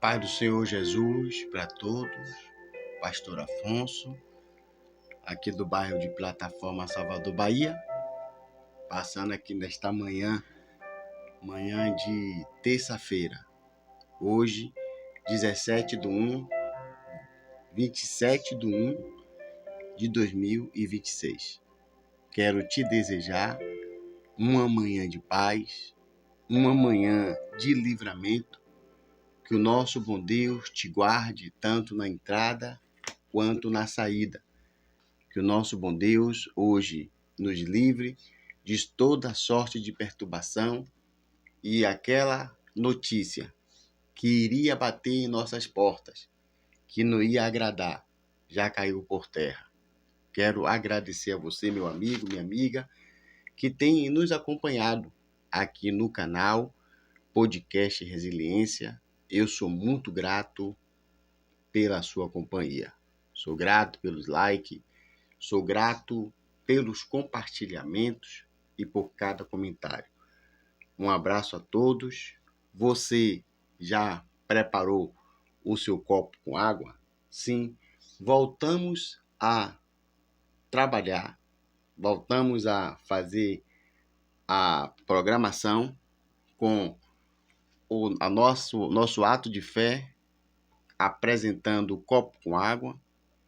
paz do Senhor Jesus para todos, Pastor Afonso, aqui do bairro de Plataforma, Salvador, Bahia, passando aqui nesta manhã de terça-feira, hoje, 27 de 1 de 2026. Quero te desejar uma manhã de paz, uma manhã de livramento, que o nosso bom Deus te guarde tanto na entrada quanto na saída. Que o nosso bom Deus hoje nos livre de toda sorte de perturbação e aquela notícia que iria bater em nossas portas, que não ia agradar, já caiu por terra. Quero agradecer a você, meu amigo, minha amiga, que tem nos acompanhado aqui no canal Podcast Resiliência. Eu sou muito grato pela sua companhia. Sou grato pelos likes, sou grato pelos compartilhamentos e por cada comentário. Um abraço a todos. Você já preparou o seu copo com água? Sim, voltamos a trabalhar, voltamos a fazer a programação com o nosso ato de fé, apresentando o copo com água,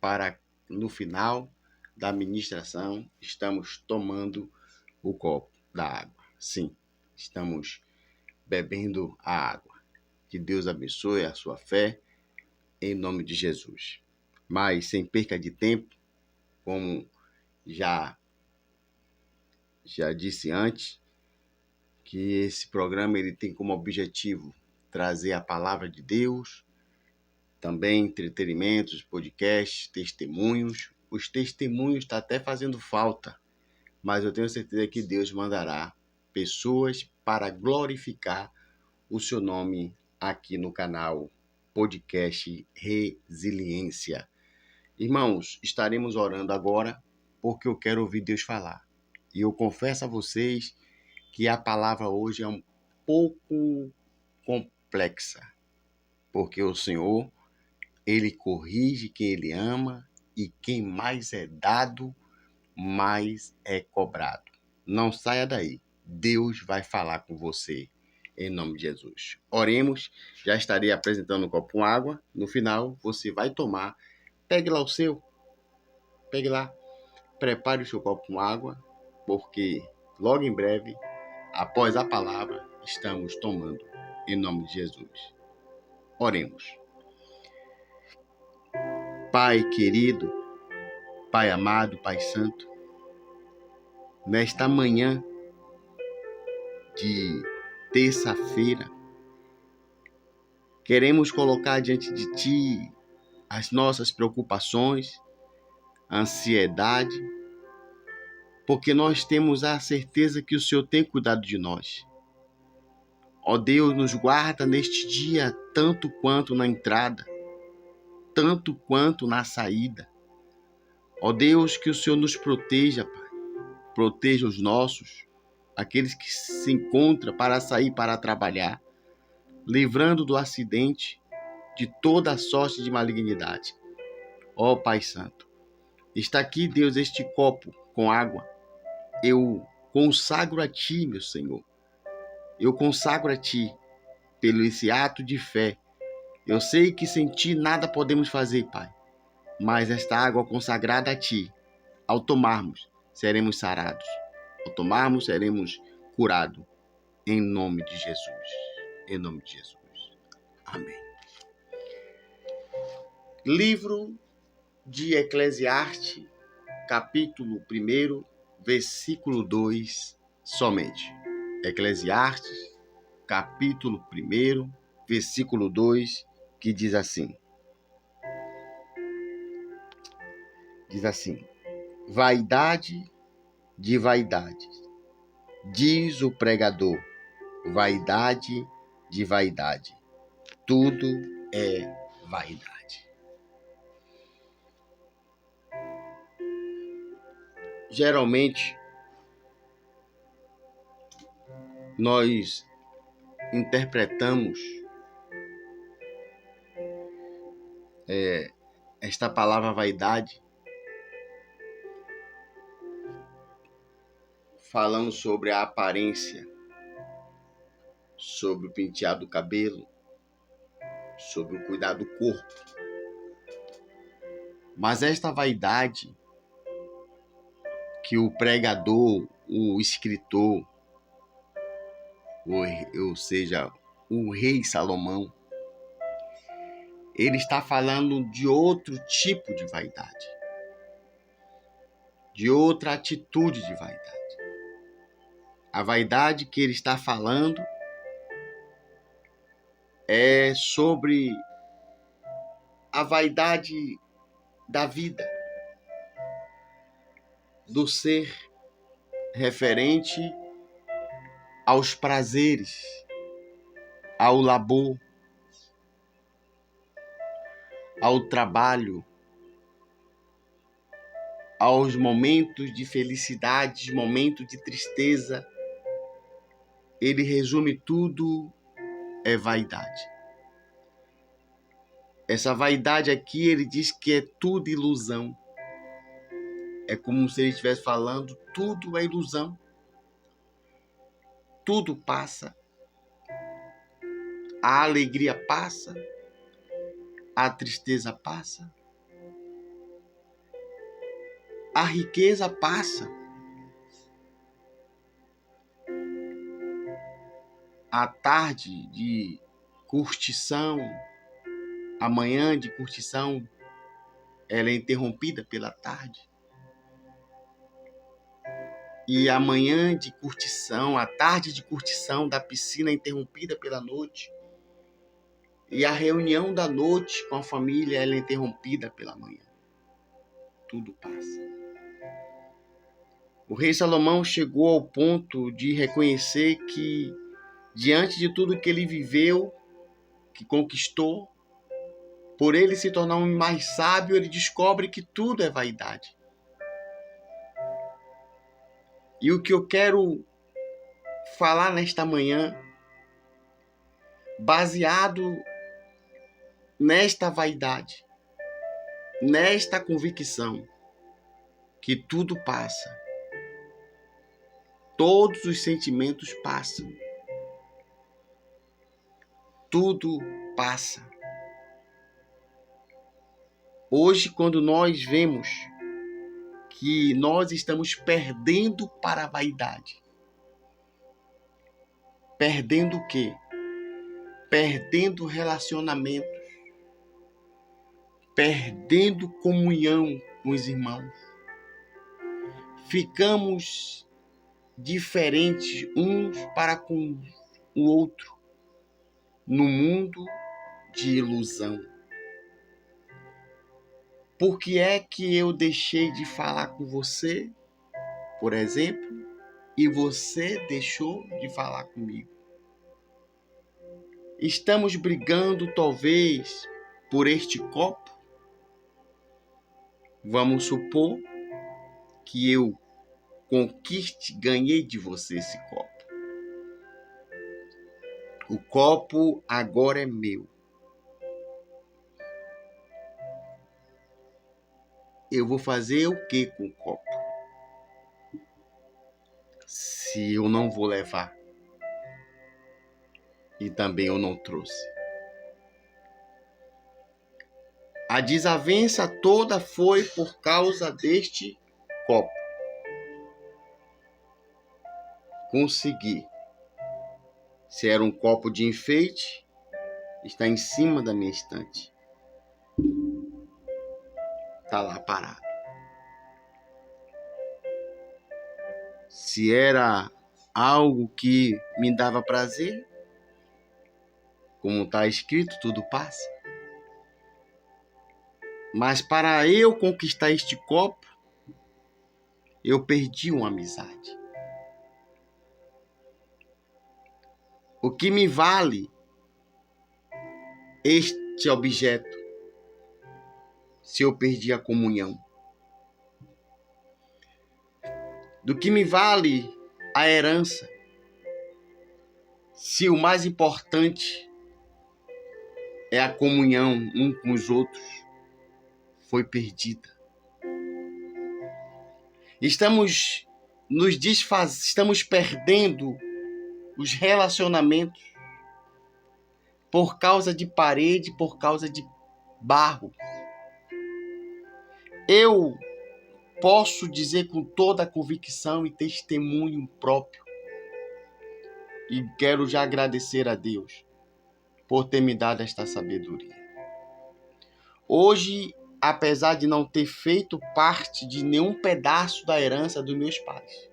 para no final da ministração estamos tomando o copo da água. Sim, estamos bebendo a água. Que Deus abençoe a sua fé, em nome de Jesus. Mas sem perca de tempo, como já disse antes, que esse programa ele tem como objetivo trazer a palavra de Deus, também entretenimentos, podcasts, testemunhos. Os testemunhos estão até fazendo falta, mas eu tenho certeza que Deus mandará pessoas para glorificar o seu nome aqui no canal Podcast Resiliência. Irmãos, estaremos orando agora porque eu quero ouvir Deus falar. E eu confesso a vocês que a palavra hoje é um pouco complexa, porque o Senhor, Ele corrige quem Ele ama e quem mais é dado, mais é cobrado. Não saia daí. Deus vai falar com você, em nome de Jesus. Oremos, já estarei apresentando um copo com água. No final, você vai tomar. Pegue lá o seu. Pegue lá. Prepare o seu copo com água, porque logo em breve, após a palavra, estamos tomando, em nome de Jesus. Oremos. Pai querido, Pai amado, Pai santo, nesta manhã de terça-feira, queremos colocar diante de Ti as nossas preocupações, a ansiedade, porque nós temos a certeza que o Senhor tem cuidado de nós. Ó Deus, nos guarda neste dia tanto quanto na entrada, tanto quanto na saída. Ó Deus, que o Senhor nos proteja, Pai. Proteja os nossos, aqueles que se encontram para sair para trabalhar, livrando do acidente, de toda a sorte de malignidade. Ó Pai Santo, está aqui, Deus, este copo com água. Eu consagro a Ti, meu Senhor. Eu consagro a Ti pelo esse ato de fé. Eu sei que sem Ti nada podemos fazer, Pai. Mas esta água consagrada a Ti, ao tomarmos, seremos sarados. Ao tomarmos, seremos curados. Em nome de Jesus. Em nome de Jesus. Amém. Livro de Eclesiastes, capítulo 1, versículo 2, somente. Eclesiastes, capítulo 1, versículo 2, que diz assim. Diz assim: vaidade de vaidades, diz o pregador, vaidade de vaidade, tudo é vaidade. Geralmente, nós interpretamos esta palavra vaidade, falando sobre a aparência, sobre o penteado do cabelo, sobre o cuidar do corpo. Mas esta vaidade que o pregador, o escritor, ou seja, o rei Salomão, ele está falando de outro tipo de vaidade, de outra atitude de vaidade. A vaidade que ele está falando é sobre a vaidade da vida, do ser, referente aos prazeres, ao labor, ao trabalho, aos momentos de felicidade, momentos de tristeza. Ele resume tudo, é vaidade. Essa vaidade aqui, ele diz que é tudo ilusão. É como se ele estivesse falando, tudo é ilusão. Tudo passa. A alegria passa. A tristeza passa. A riqueza passa. A tarde de curtição, a manhã de curtição, ela é interrompida pela tarde. E a manhã de curtição, a tarde de curtição da piscina é interrompida pela noite. E a reunião da noite com a família, ela é interrompida pela manhã. Tudo passa. O rei Salomão chegou ao ponto de reconhecer que, diante de tudo que ele viveu, que conquistou, por ele se tornar um mais sábio, ele descobre que tudo é vaidade. E o que eu quero falar nesta manhã, baseado nesta vaidade, nesta convicção, que tudo passa. Todos os sentimentos passam. Tudo passa. Hoje, quando nós vemos que nós estamos perdendo para a vaidade, perdendo o quê? Perdendo relacionamentos, perdendo comunhão com os irmãos. Ficamos diferentes uns para com o outro, no mundo de ilusão. Por que é que eu deixei de falar com você, por exemplo, e você deixou de falar comigo? Estamos brigando, talvez, por este copo? Vamos supor que eu ganhei de você esse copo. O copo agora é meu. Eu vou fazer o que com o copo? Se eu não vou levar. E também eu não trouxe. A desavença toda foi por causa deste copo. Consegui. Se era um copo de enfeite, está em cima da minha estante. Está lá parado. Se era algo que me dava prazer, como está escrito, tudo passa. Mas para eu conquistar este copo, eu perdi uma amizade. O que me vale este objeto se eu perdi a comunhão? Do que me vale a herança se o mais importante é a comunhão um com os outros, foi perdida. Estamos estamos perdendo os relacionamentos por causa de parede, por causa de barro. Eu posso dizer com toda a convicção e testemunho próprio, e quero já agradecer a Deus por ter me dado esta sabedoria. Hoje, apesar de não ter feito parte de nenhum pedaço da herança dos meus pais,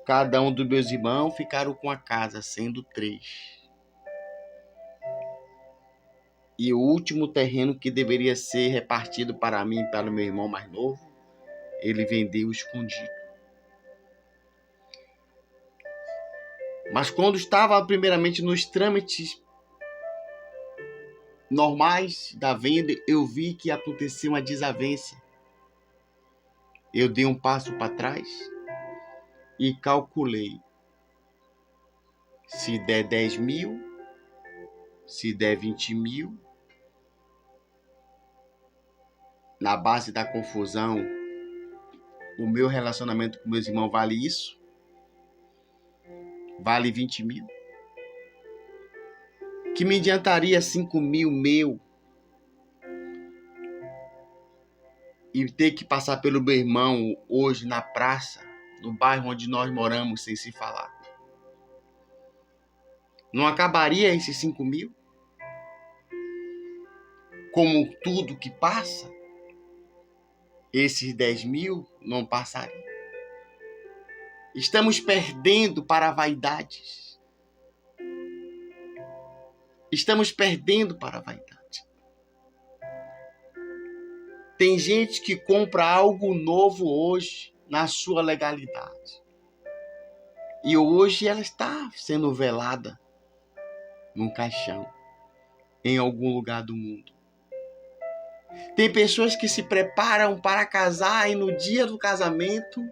cada um dos meus irmãos ficaram com a casa, sendo 3. E o último terreno que deveria ser repartido para mim e para o meu irmão mais novo, ele vendeu escondido. Mas quando estava primeiramente nos trâmites normais da venda, eu vi que aconteceu uma desavença. Eu dei um passo para trás e calculei. Se der 10 mil, se der 20 mil, na base da confusão, o meu relacionamento com meus irmãos vale isso? Vale 20 mil? Que me adiantaria 5 mil meu e ter que passar pelo meu irmão hoje na praça, no bairro onde nós moramos, sem se falar? Não acabaria esses 5 mil? Como tudo que passa, esses 10 mil não passariam. Estamos perdendo para vaidades. Estamos perdendo para a vaidade. Tem gente que compra algo novo hoje na sua legalidade. E hoje ela está sendo velada num caixão, em algum lugar do mundo. Tem pessoas que se preparam para casar e no dia do casamento,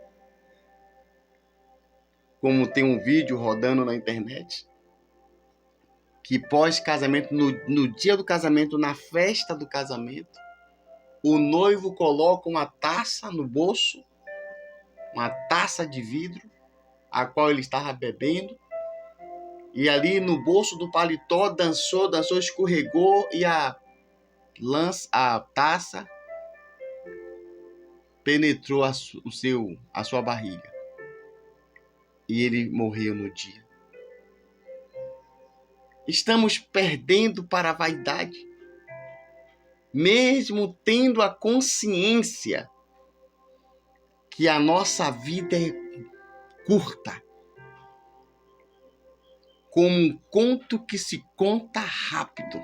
como tem um vídeo rodando na internet, que pós-casamento, no dia do casamento, na festa do casamento, o noivo coloca uma taça no bolso, uma taça de vidro, a qual ele estava bebendo, e ali no bolso do paletó dançou, escorregou e a taça penetrou a sua barriga. E ele morreu no dia. Estamos perdendo para a vaidade, mesmo tendo a consciência que a nossa vida é curta, como um conto que se conta rápido.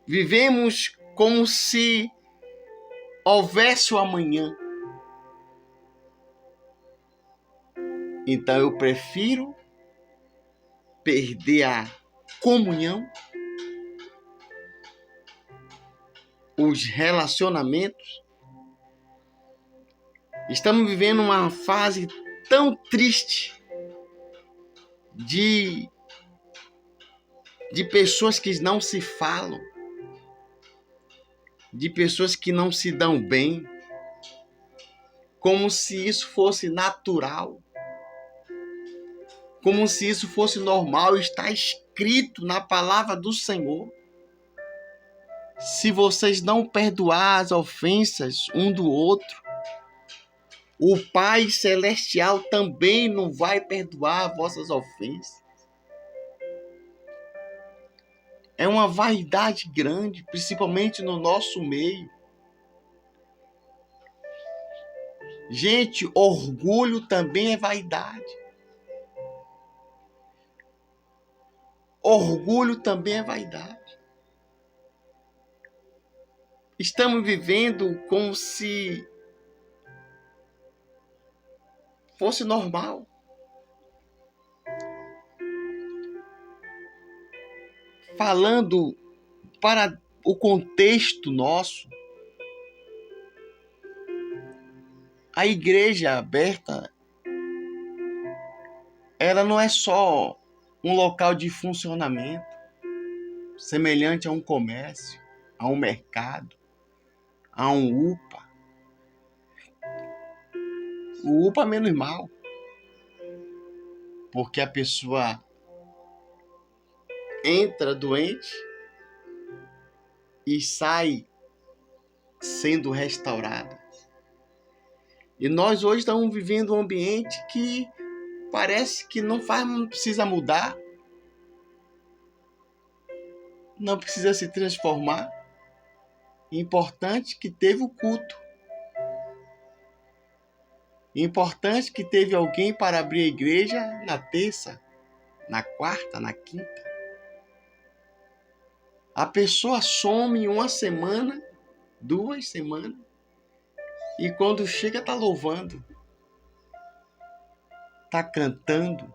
Vivemos como se houvesse o amanhã. Então eu prefiro perder a comunhão, os relacionamentos. Estamos vivendo uma fase tão triste de pessoas que não se falam, de pessoas que não se dão bem, como se isso fosse natural, como se isso fosse normal. Está escrito na palavra do Senhor: se vocês não perdoar as ofensas um do outro, o Pai Celestial também não vai perdoar vossas ofensas. É uma vaidade grande, principalmente no nosso meio. Gente, orgulho também é vaidade. Orgulho também é vaidade. Estamos vivendo como se fosse normal. Falando para o contexto nosso, a igreja aberta ela não é só um local de funcionamento, semelhante a um comércio, a um mercado, a um UPA. O UPA é menos mal, porque a pessoa entra doente e sai sendo restaurada. E nós hoje estamos vivendo um ambiente que parece que não precisa mudar, não precisa se transformar. Importante que teve o culto. Importante que teve alguém para abrir a igreja na terça, na quarta, na quinta. A pessoa some uma semana, 2 semanas, e quando chega está louvando, está cantando.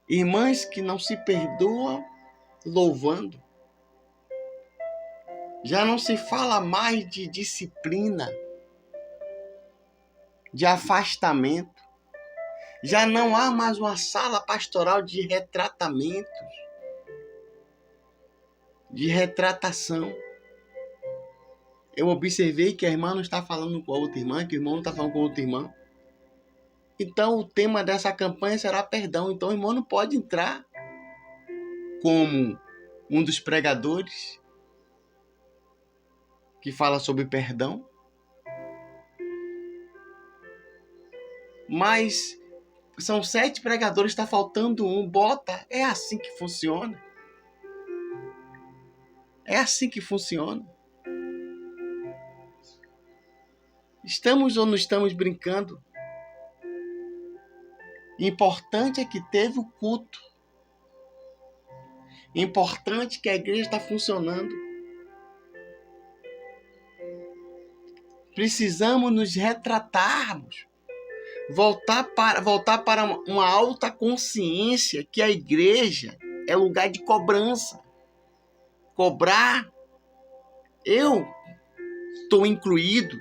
Irmãs que não se perdoam louvando. Já não se fala mais de disciplina, de afastamento. Já não há mais uma sala pastoral de retratamento, de retratação. Eu observei que a irmã não está falando com a outra irmã, que o irmão não está falando com a outra irmã. Então, o tema dessa campanha será perdão. Então, o irmão não pode entrar como um dos pregadores que fala sobre perdão. Mas são 7 pregadores, está faltando um. Bota. É assim que funciona. É assim que funciona. Estamos ou não estamos brincando? Importante é que teve o culto. Importante que a igreja está funcionando. Precisamos nos retratarmos. Voltar para uma alta consciência que a igreja é lugar de cobrança. Cobrar. Eu estou incluído.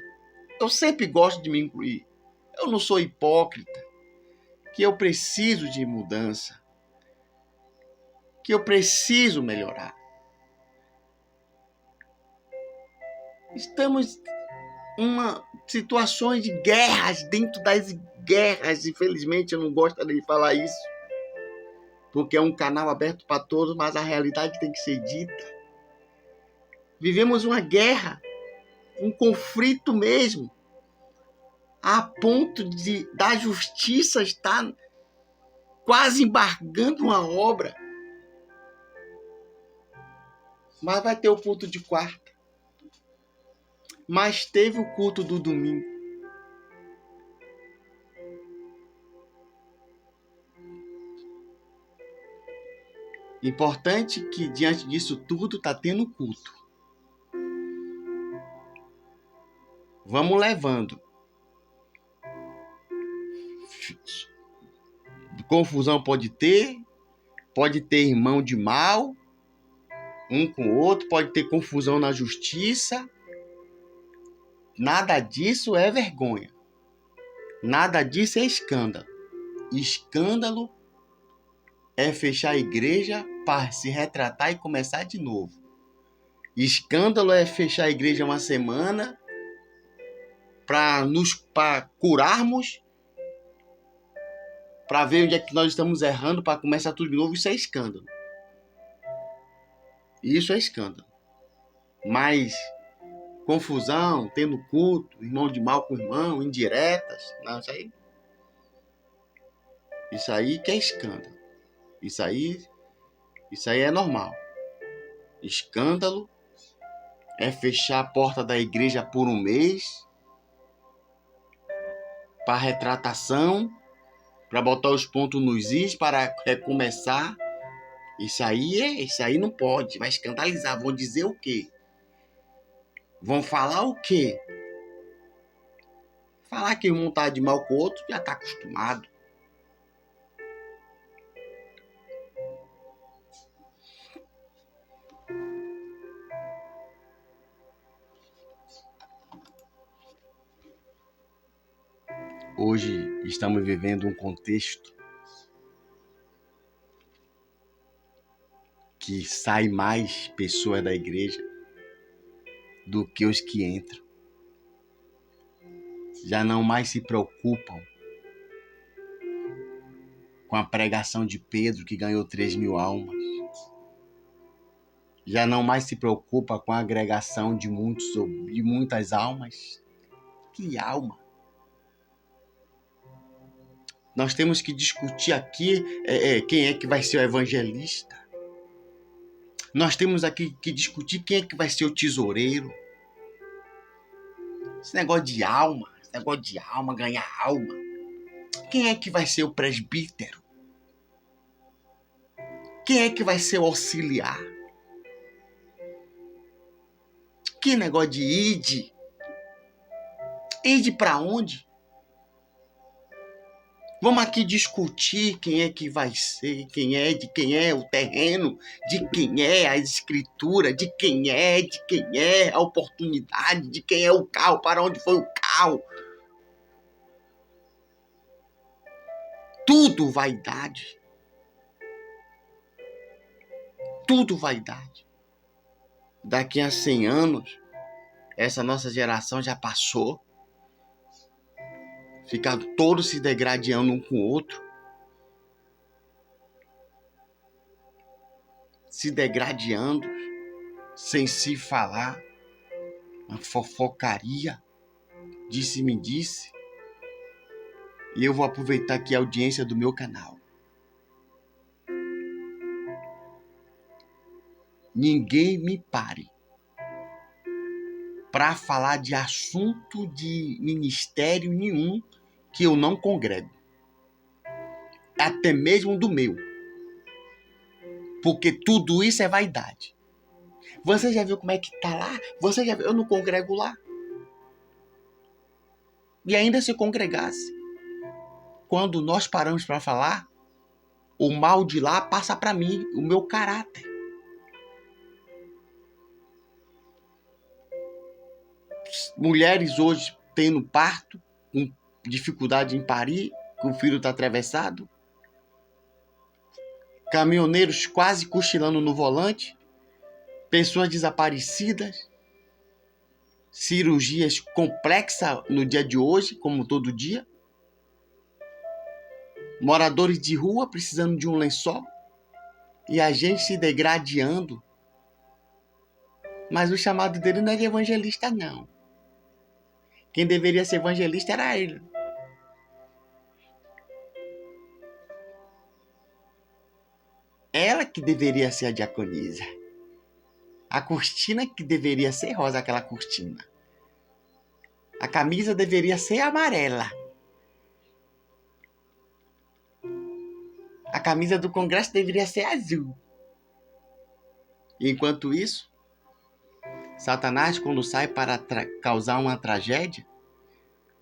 Eu sempre gosto de me incluir. Eu não sou hipócrita. Que eu preciso de mudança. Que eu preciso melhorar. Estamos em situações de guerras, dentro das guerras. Infelizmente, eu não gosto de falar isso. Porque é um canal aberto para todos, mas a realidade tem que ser dita. Vivemos uma guerra, um conflito mesmo, a ponto da justiça estar quase embargando uma obra. Mas vai ter o culto de quarta. Mas teve o culto do domingo. Importante que diante disso tudo está tendo culto. Vamos levando. Confusão pode ter irmão de mal, um com o outro, pode ter confusão na justiça. Nada disso é vergonha. Nada disso é escândalo. Escândalo é fechar a igreja para se retratar e começar de novo. Escândalo é fechar a igreja uma semana para curarmos, para ver onde é que nós estamos errando, para começar tudo de novo. Isso é escândalo. Isso é escândalo. Mas confusão, tendo culto, irmão de mal com irmão, indiretas, não, isso aí que é escândalo. Isso aí é normal. Escândalo é fechar a porta da igreja por um mês para retratação, para botar os pontos nos is, para recomeçar. Isso aí não pode, vai escandalizar. Vão dizer o quê? Vão falar o quê? Falar que um tá de mal com o outro já tá acostumado. hoje estamos vivendo um contexto que sai mais pessoas da igreja do que os que entram. Já não mais se preocupam com a pregação de Pedro, que ganhou 3.000 almas. Já não mais se preocupa com a agregação de muitas almas. Que alma? Nós temos que discutir aqui quem é que vai ser o evangelista. Nós temos aqui que discutir quem é que vai ser o tesoureiro. Esse negócio de alma, ganhar alma. Quem é que vai ser o presbítero? Quem é que vai ser o auxiliar? Que negócio de ide? Ide para onde? Vamos aqui discutir quem é que vai ser, de quem é o terreno, de quem é a escritura, de quem é a oportunidade, de quem é o carro, para onde foi o carro. Tudo vaidade. Tudo vaidade. Daqui a 100 anos, essa nossa geração já passou. Ficar todos se degradando um com o outro. Se degradando, sem se falar. Uma fofocaria. Disse-me disse. E eu vou aproveitar aqui a audiência do meu canal. Ninguém me pare para falar de assunto de ministério nenhum que eu não congrego. Até mesmo do meu. Porque tudo isso é vaidade. Você já viu como é que tá lá? Você já viu? Eu não congrego lá. E ainda se congregasse. Quando nós paramos para falar, o mal de lá passa para mim, o meu caráter. Mulheres hoje tendo parto, com dificuldade em parir, que o filho está atravessado. Caminhoneiros quase cochilando no volante. Pessoas desaparecidas. Cirurgias complexas no dia de hoje, como todo dia. Moradores de rua precisando de um lençol. E a gente se degradando. Mas o chamado dele não é de evangelista, não. Quem deveria ser evangelista era ele. Ela que deveria ser a diaconisa. A cortina que deveria ser rosa, aquela cortina. A camisa deveria ser amarela. A camisa do Congresso deveria ser azul. E enquanto isso, Satanás, quando sai para causar uma tragédia,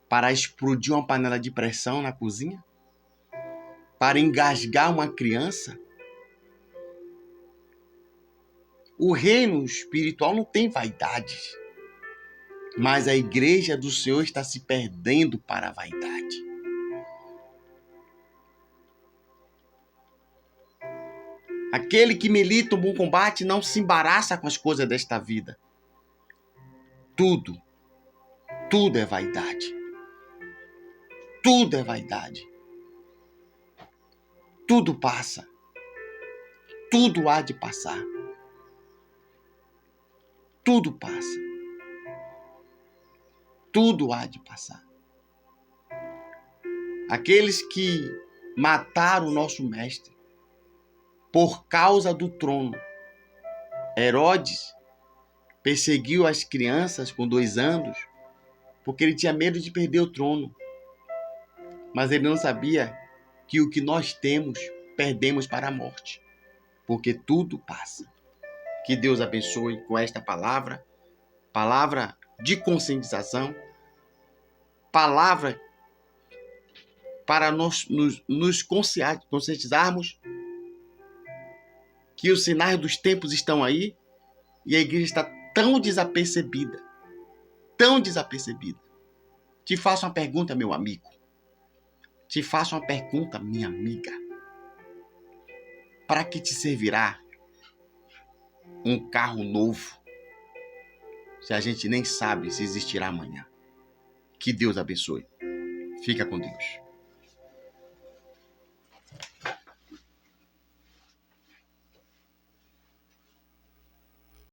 para explodir uma panela de pressão na cozinha, para engasgar uma criança, o reino espiritual não tem vaidades, mas a igreja do Senhor está se perdendo para a vaidade. Aquele que milita um bom combate não se embaraça com as coisas desta vida. Tudo é vaidade. Tudo é vaidade. Tudo passa. Tudo há de passar. Tudo passa. Tudo há de passar. Aqueles que mataram o nosso mestre por causa do trono. Herodes perseguiu as crianças com 2 anos porque ele tinha medo de perder o trono. Mas ele não sabia que o que nós temos, perdemos para a morte. Porque tudo passa. Que Deus abençoe com esta palavra de conscientização, palavra para nos conscientizarmos que os sinais dos tempos estão aí e a igreja está tão desapercebida. Te faço uma pergunta, meu amigo. Te faço uma pergunta, minha amiga. Para que te servirá um carro novo se a gente nem sabe se existirá amanhã? Que Deus abençoe. Fica com Deus.